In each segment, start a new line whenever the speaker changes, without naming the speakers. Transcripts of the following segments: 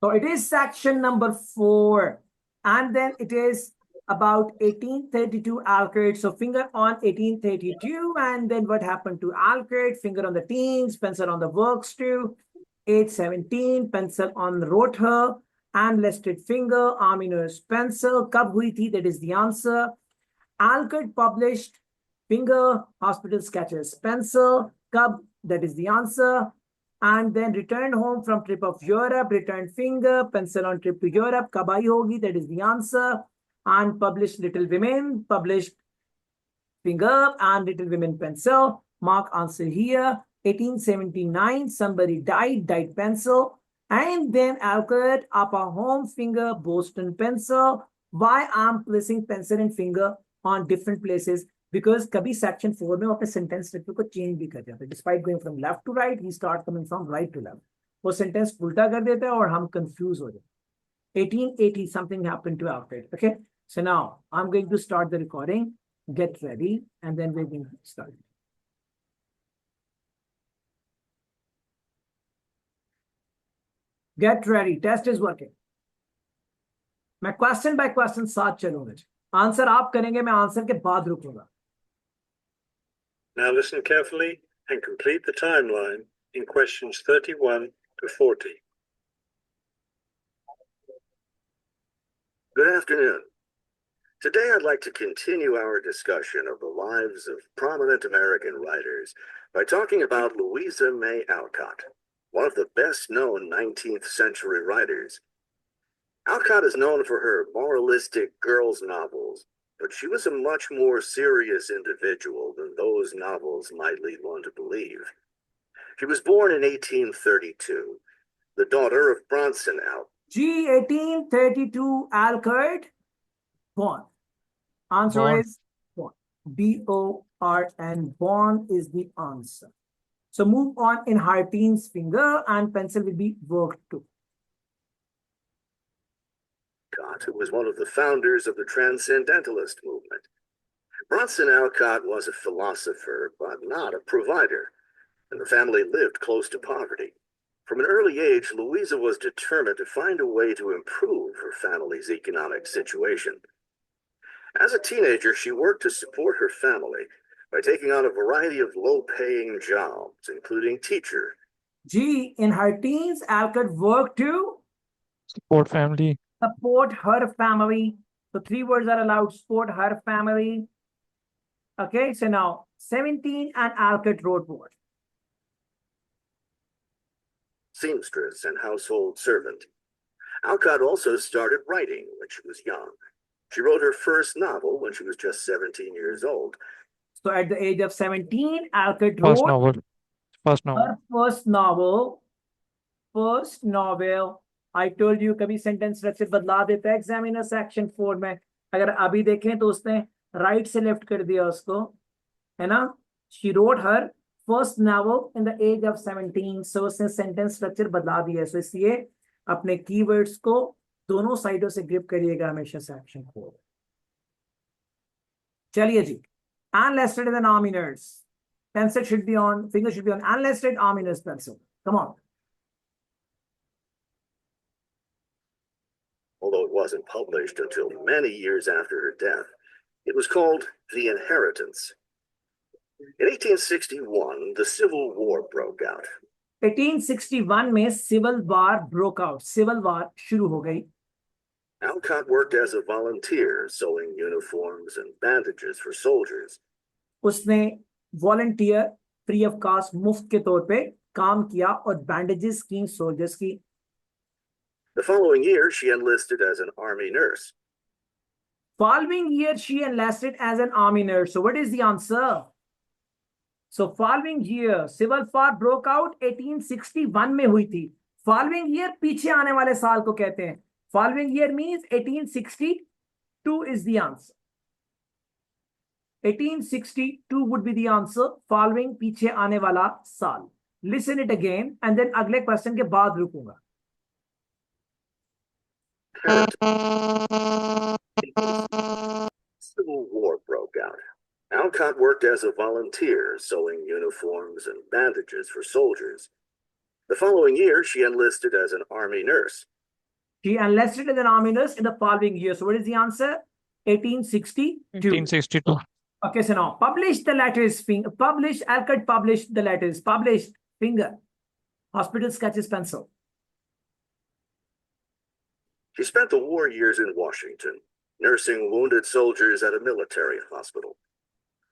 So it is section number 4. And then it is about 1832 Alcott. So finger on 1832. And then what happened to Alcott? Finger on the teens, pencil on the works too. Age 17, pencil on wrote her. Unlisted finger, army nurse pencil. Kab hui thi? That is the answer. Alcott published finger, hospital sketches pencil. Kab? That is the answer. And then returned home from trip of Europe, returned finger, pencil on trip to Europe, kabai hogi, that is the answer. And published Little Women, published finger and Little Women pencil. Mark answer here. 1879, somebody died, died pencil. And then Alcott, upper home finger, Boston pencil. Why I'm placing pencil and finger on different places? Because कभी section 4 में अपने sentence structure को change भी कर देते हैं. Despite going from left to right, he start coming from right to left. वो sentence उल्टा कर देता है और हम confuse हो जाते हैं. 1880 something happened to Alfred. Okay, so now I'm going to start the recording. Get ready, and then we're going to start. Get ready. Test is working. मैं question by question साथ चलूंगा. आंसर आप करेंगे, मैं answer के बाद रुकूंगा.
Now listen carefully and complete the timeline in questions 31 to 40. Good afternoon. Today I'd like to continue our discussion of the lives of prominent American writers by talking about Louisa May Alcott, one of the best-known 19th century writers. Alcott is known for her moralistic girls' novels, but she was a much more serious individual than those novels might lead one to believe. She was born in 1832, the daughter of Bronson Alcott.
1832 Alcott, born. Answer
Born.
is born. B-O-R-N, born is the answer. So move on in her teens finger and pencil will be worked too.
Alcott, who was one of the founders of the Transcendentalist movement. Bronson Alcott was a philosopher, but not a provider, and the family lived close to poverty. From an early age, Louisa was determined to find a way to improve her family's economic situation. As a teenager, she worked to support her family by taking on a variety of low-paying jobs, including teacher.
G, in her teens, Alcott worked to
Support family.
support her family. So 3 words are allowed, support her family. Okay, so now 17 and Alcott wrote what?
Seamstress and household servant. Alcott also started writing when she was young. She wrote her first novel when she was just 17 years old.
So at the age of 17, Alcott
First
wrote
novel. First novel.
her first novel. First novel. I told you कभी sentence structure बदला देता है examiner section 4 में. अगर अभी देखें तो उसने right से left कर दिया उसको, है ना? She wrote her first novel in the age of 17. So उसने sentence structure बदला दिया. So इसलिए अपने keywords को दोनों साइडों से grip करिएगा हमेशा section 4. चलिए जी. Unlisted is an army nurse. Pencil should be on, finger should be on unlisted army nurse pencil. Come on.
Although it wasn't published until many years after her death, it was called The Inheritance. In 1861, the Civil War broke out.
1861 में civil war broke out. Civil war शुरू हो गई.
Alcott worked as a volunteer, sewing uniforms and bandages for soldiers.
उसने volunteer free of cost मुफ्त के तौर पे काम किया और bandages की soldiers की.
The following year, she enlisted as an army nurse.
Following year, she enlisted as an army nurse. So what is the answer? So following year, civil war broke out 1861 में हुई थी. Following year पीछे आने वाले साल को कहते हैं. Following year means 1862 is the answer. 1862 would be the answer. Following पीछे आने वाला साल. Listen it again and then अगले question के बाद रुकूंगा.
Civil War broke out. Alcott worked as a volunteer, sewing uniforms and bandages for soldiers. The following year, she enlisted as an army nurse.
She enlisted in the army nurse in the following year. So what is the answer? 1862.
1862.
Okay, so now publish the letters. Publish, Alcott published the letters. Published, finger. Hospital sketches, pencil.
She spent the war years in Washington, nursing wounded soldiers at a military hospital.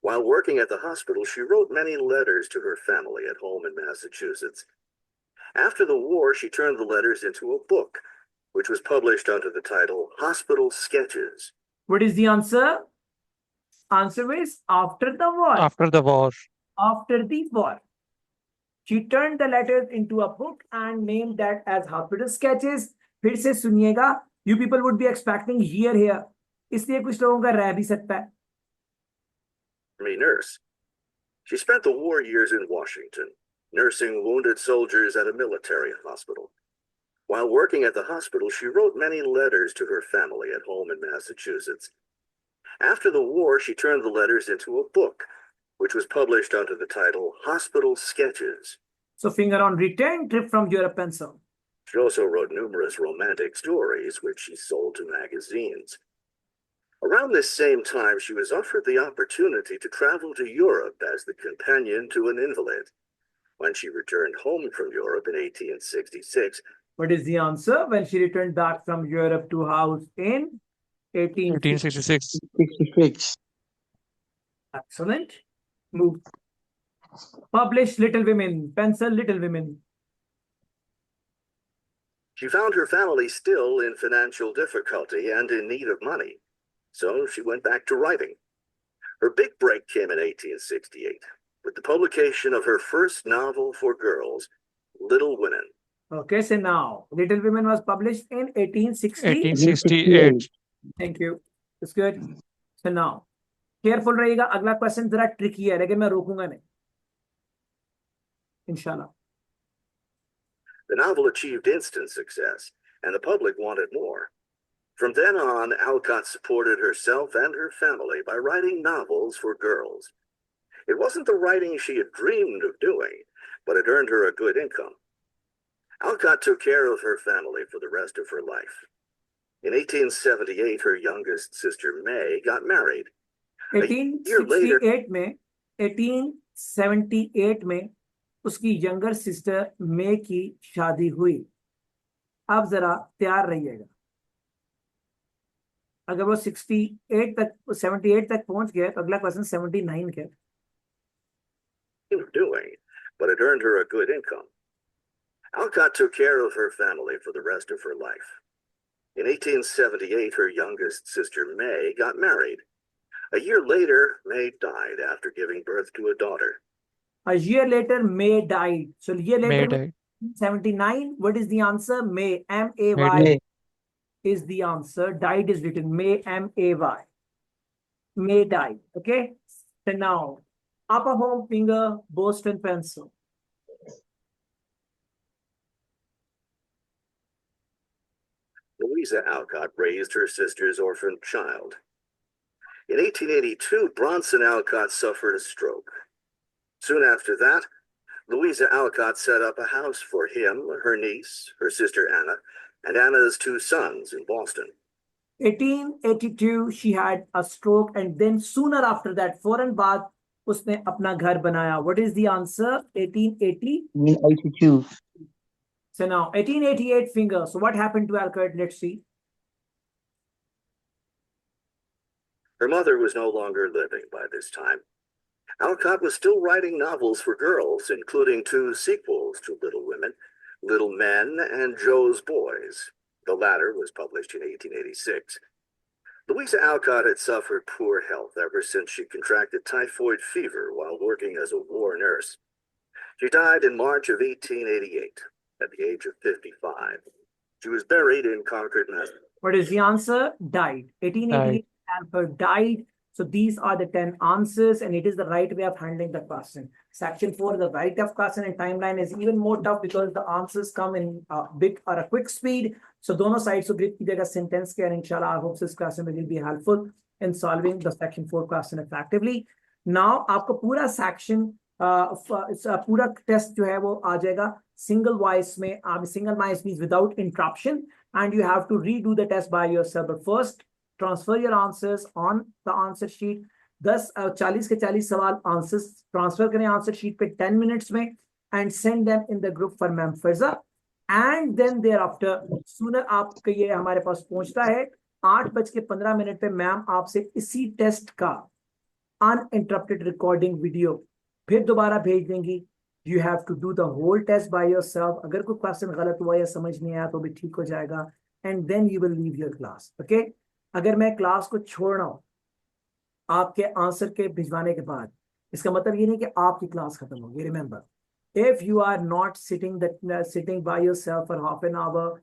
While working at the hospital, she wrote many letters to her family at home in Massachusetts. After the war, she turned the letters into a book, which was published under the title Hospital Sketches.
What is the answer? Answer is after the war.
After the war.
After the war. She turned the letters into a book and named that as Hospital Sketches. फिर से सुनिएगा. You people would be expecting year here. इसलिए कुछ लोगों का रह भी सकता है.
Nurse. She spent the war years in Washington, nursing wounded soldiers at a military hospital. While working at the hospital, she wrote many letters to her family at home in Massachusetts. After the war, she turned the letters into a book, which was published under the title Hospital Sketches.
So finger on return trip from Europe, pencil.
She also wrote numerous romantic stories, which she sold to magazines. Around this same time, she was offered the opportunity to travel to Europe as the companion to an invalid. When she returned home from Europe in 1866,
what is the answer? When she returned back from Europe to house in
1866.
66.
Excellent. Move. Publish Little Women. Pencil, Little Women.
she found her family still in financial difficulty and in need of money. So she went back to writing. Her big break came in 1868 with the publication of her first novel for girls, Little Women.
Okay, so now Little Women was published in 1860.
1868.
Thank you. It's good. So now, careful रहेगा. अगला question जरा tricky है, लेकिन मैं रोकूंगा नहीं. Inshallah.
The novel achieved instant success, and the public wanted more. From then on, Alcott supported herself and her family by writing novels for girls. It wasn't the writing she had dreamed of doing, but it earned her a good income. Alcott took care of her family for the rest of her life. In 1878, her youngest sister May got married.
1868 में 1878 में उसकी younger sister मे की शादी हुई. अब जरा तैयार रहिएगा. अगर वो 68 तक 78 तक पहुंच गए तो अगला क्वेश्चन 79 के.
Doing, but it earned her a good income. Alcott took care of her family for the rest of her life. In 1878, her youngest sister May got married. A year later, May died after giving birth to a daughter.
A year later, May died. So year
May
later,
died.
79. What is the answer? May. M-A-Y
May.
is the answer. Died is written. May, M-A-Y. May died. Okay. So now, upper home finger, Boston pencil.
Louisa Alcott raised her sister's orphaned child. In 1882, Bronson Alcott suffered a stroke. Soon after that, Louisa Alcott set up a house for him, her niece, her sister Anna, and Anna's two sons in Boston.
1882, she had a stroke, and then sooner after that, फौरन बाद उसने अपना घर बनाया. What is the answer? 1880.
82.
So now 1888 finger. So what happened to Alcott? Let's see.
Her mother was no longer living by this time. Alcott was still writing novels for girls, including two sequels to Little Women, Little Men and Joe's Boys. The latter was published in 1886. Louisa Alcott had suffered poor health ever since she contracted typhoid fever while working as a war nurse. She died in March of 1888 at the age of 55. She was buried in Concord, Massachusetts.
What is the answer? Died. 1888, Alcott died. So these are the 10 answers, and it is the right way of handling the question. Section 4, the right of question and timeline is even more tough because the answers come in a big or a quick speed. So दोनों sides को grip कीजिएगा sentence के, and inshallah I hope this class will be helpful in solving the section 4 question effectively. Now आपको पूरा section पूरा test जो है वो आ जाएगा single voice में आप single voice means without interruption, and you have to redo the test by yourself. But first, transfer your answers on the answer sheet. 40 के 40 सवाल आंसर्स ट्रांसफर करें आंसर शीट पे 10 मिनट्स में, and send them in the group for ma'am Faiza. And then thereafter, sooner आपके ये हमारे पास पहुंचता है 8:15 पे मैम आपसे इसी टेस्ट का uninterrupted recording वीडियो फिर दोबारा भेज देंगी. You have to do the whole test by yourself. अगर कोई क्वेश्चन गलत हुआ या समझ नहीं आया तो भी ठीक हो जाएगा. And then you will leave your class. Okay? अगर मैं क्लास को छोड़ रहा हूं आपके आंसर के भिजवाने के बाद, इसका मतलब ये नहीं कि आपकी क्लास खत्म होगी. Remember, if you are not sitting by yourself for half an hour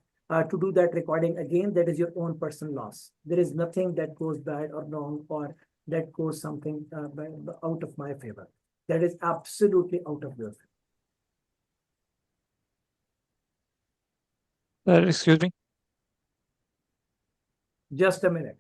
to do that recording again, that is your own personal loss. There is nothing that goes bad or wrong or that goes something out of my favor. That is absolutely out of your favor.
Excuse me.
Just a minute.